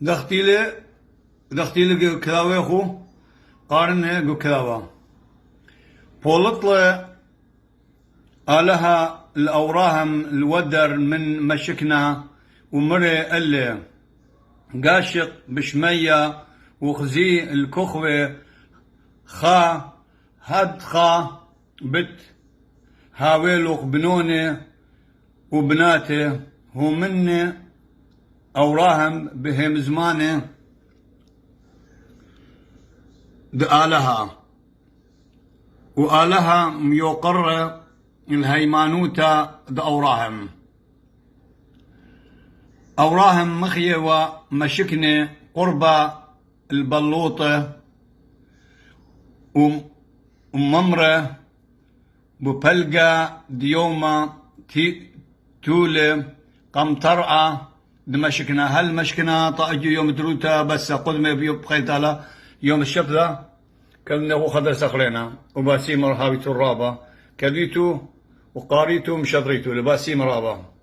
دختيلي كلاوي خو قارن كلاوة بولطلة آلها الأوراهم الودر من مشكنا ومري اللي قاشق بشمية وخزي الكخوة خا هد خا بت هاويلوق بنوني وبناته هو مني أوراهم بهم زمانه دآلها وآلها ميوقر الهيمانوتا أوراهم مخية ومشكنة قربة البلوطة وممرة ببلقة ديومة تولة قمطرعة دمشكنا هل مشكنا طاجو يوم دروتا بس قدمة بقيت على يوم الشب ذا كأنه خذ سخرنا وباسيم رهابي الرابة كذيتو وقاريتو مشضريتو لباسيم رابة